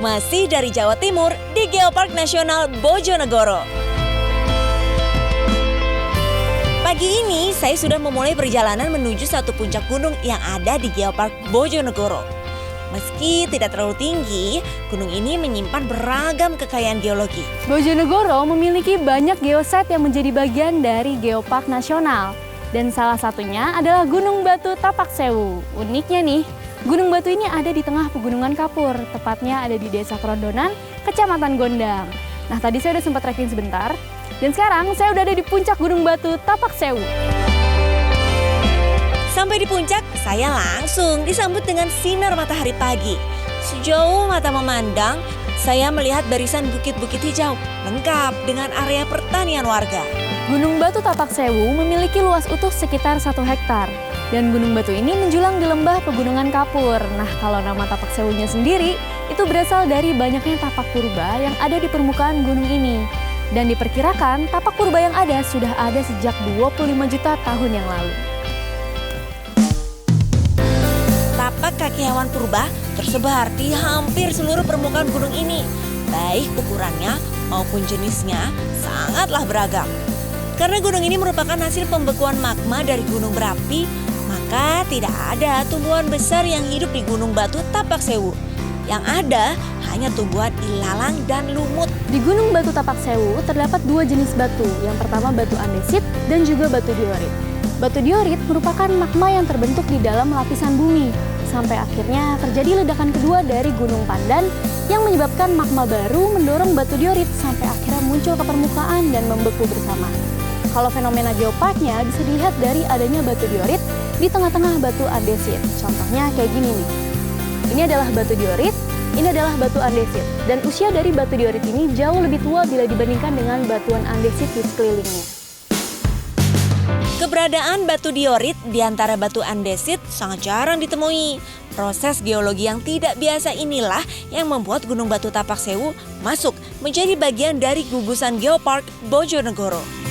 Masih dari Jawa Timur di Geopark Nasional Bojonegoro. Pagi ini saya sudah memulai perjalanan menuju satu puncak gunung yang ada di Geopark Bojonegoro. Meski tidak terlalu tinggi, gunung ini menyimpan beragam kekayaan geologi. Bojonegoro memiliki banyak geosite yang menjadi bagian dari Geopark Nasional. Dan salah satunya adalah Gunung Batu Tapak Sewu. Uniknya nih, Gunung Batu ini ada di tengah pegunungan Kapur, tepatnya ada di Desa Kerondonan, Kecamatan Gondang. Nah, tadi saya udah sempat trekking sebentar, dan sekarang saya udah ada di puncak Gunung Batu Tapak Sewu. Sampai di puncak, saya langsung disambut dengan sinar matahari pagi. Sejauh mata memandang, saya melihat barisan bukit-bukit hijau, lengkap dengan area pertanian warga. Gunung Batu Tapak Sewu memiliki luas utuh sekitar 1 hektar. Dan Gunung Batu ini menjulang di lembah pegunungan Kapur. Nah, kalau nama Tapak Sewunya sendiri, itu berasal dari banyaknya tapak purba yang ada di permukaan gunung ini. Dan diperkirakan tapak purba yang ada sudah ada sejak 25 juta tahun yang lalu. Tapak kaki hewan purba tersebar di hampir seluruh permukaan gunung ini. Baik ukurannya maupun jenisnya sangatlah beragam. Karena gunung ini merupakan hasil pembekuan magma dari gunung berapi, maka tidak ada tumbuhan besar yang hidup di Gunung Batu Tapak Sewu. Yang ada hanya tumbuhan ilalang dan lumut. Di Gunung Batu Tapak Sewu terdapat 2 jenis batu. Yang pertama batu andesit dan juga batu diorit. Batu diorit merupakan magma yang terbentuk di dalam lapisan bumi. Sampai akhirnya terjadi ledakan kedua dari Gunung Pandan yang menyebabkan magma baru mendorong batu diorit sampai akhirnya muncul ke permukaan dan membeku bersama. Kalau fenomena geoparknya bisa dilihat dari adanya batu diorit di tengah-tengah batu andesit. Contohnya kayak gini nih. Ini adalah batu diorit, ini adalah batu andesit. Dan usia dari batu diorit ini jauh lebih tua bila dibandingkan dengan batuan andesit di sekelilingnya. Keberadaan batu diorit di antara batu andesit sangat jarang ditemui. Proses geologi yang tidak biasa inilah yang membuat Gunung Batu Tapak Sewu masuk menjadi bagian dari gugusan Geopark Bojonegoro.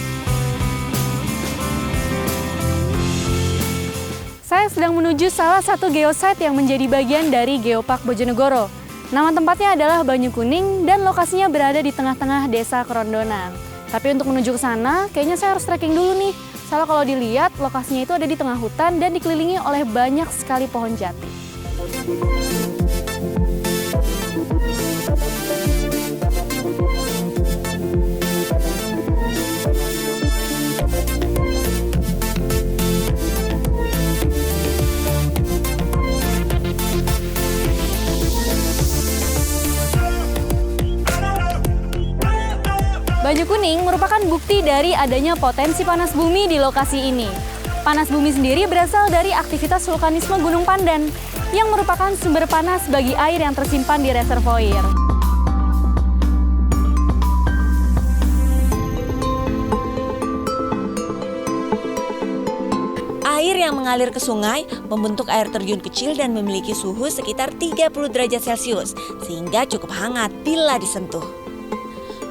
Saya sedang menuju salah satu geosite yang menjadi bagian dari Geopark Bojonegoro. Nama tempatnya adalah Banyu Kuning dan lokasinya berada di tengah-tengah Desa Kerondonan. Tapi untuk menuju ke sana, kayaknya saya harus trekking dulu nih. Soalnya kalau dilihat, lokasinya itu ada di tengah hutan dan dikelilingi oleh banyak sekali pohon jati. Banyu Kuning merupakan bukti dari adanya potensi panas bumi di lokasi ini. Panas bumi sendiri berasal dari aktivitas vulkanisme Gunung Pandan yang merupakan sumber panas bagi air yang tersimpan di reservoir. Air yang mengalir ke sungai membentuk air terjun kecil dan memiliki suhu sekitar 30 derajat Celcius, sehingga cukup hangat bila disentuh.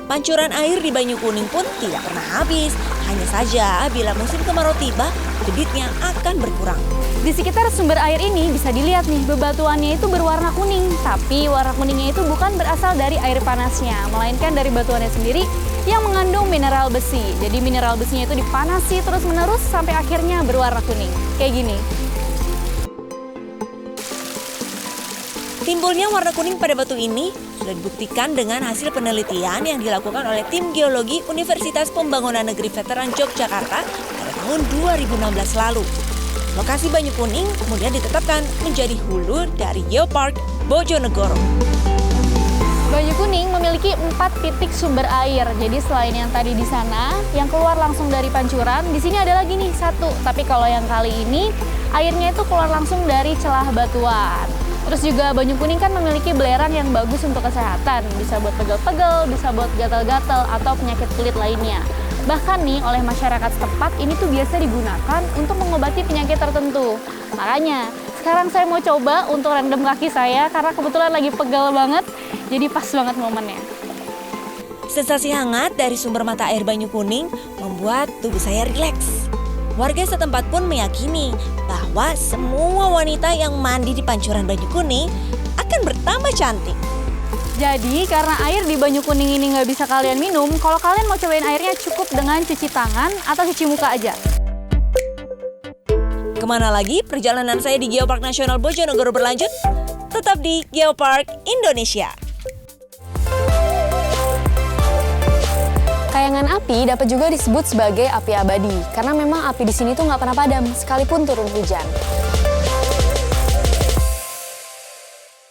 Pancuran air di Banyu Kuning pun tidak pernah habis. Hanya saja bila musim kemarau tiba, debitnya akan berkurang. Di sekitar sumber air ini bisa dilihat nih, bebatuannya itu berwarna kuning. Tapi warna kuningnya itu bukan berasal dari air panasnya, melainkan dari batuannya sendiri yang mengandung mineral besi. Jadi mineral besinya itu dipanasi terus-menerus sampai akhirnya berwarna kuning. Kayak gini. Timbulnya warna kuning pada batu ini sudah dibuktikan dengan hasil penelitian yang dilakukan oleh tim geologi Universitas Pembangunan Negeri Veteran Yogyakarta pada tahun 2016 lalu. Lokasi Banyu Kuning kemudian ditetapkan menjadi hulu dari Geopark Bojonegoro. Banyu Kuning memiliki 4 titik sumber air. Jadi selain yang tadi di sana, yang keluar langsung dari pancuran, di sini ada lagi nih 1. Tapi kalau yang kali ini, airnya itu keluar langsung dari celah batuan. Terus juga Banyu Kuning kan memiliki belerang yang bagus untuk kesehatan. Bisa buat pegel-pegel, bisa buat gatal-gatal atau penyakit kulit lainnya. Bahkan nih oleh masyarakat setempat ini tuh biasa digunakan untuk mengobati penyakit tertentu. Makanya sekarang saya mau coba untuk rendam kaki saya karena kebetulan lagi pegel banget. Jadi pas banget momennya. Sensasi hangat dari sumber mata air Banyu Kuning membuat tubuh saya rileks. Warga setempat pun meyakini bahwa semua wanita yang mandi di pancuran Banyu Kuning akan bertambah cantik. Jadi karena air di Banyu Kuning ini nggak bisa kalian minum, kalau kalian mau cobain airnya cukup dengan cuci tangan atau cuci muka aja. Kemana lagi perjalanan saya di Geopark Nasional Bojonegoro berlanjut? Tetap di Geopark Indonesia. Kayangan api dapat juga disebut sebagai api abadi, karena memang api di sini tuh nggak pernah padam, sekalipun turun hujan.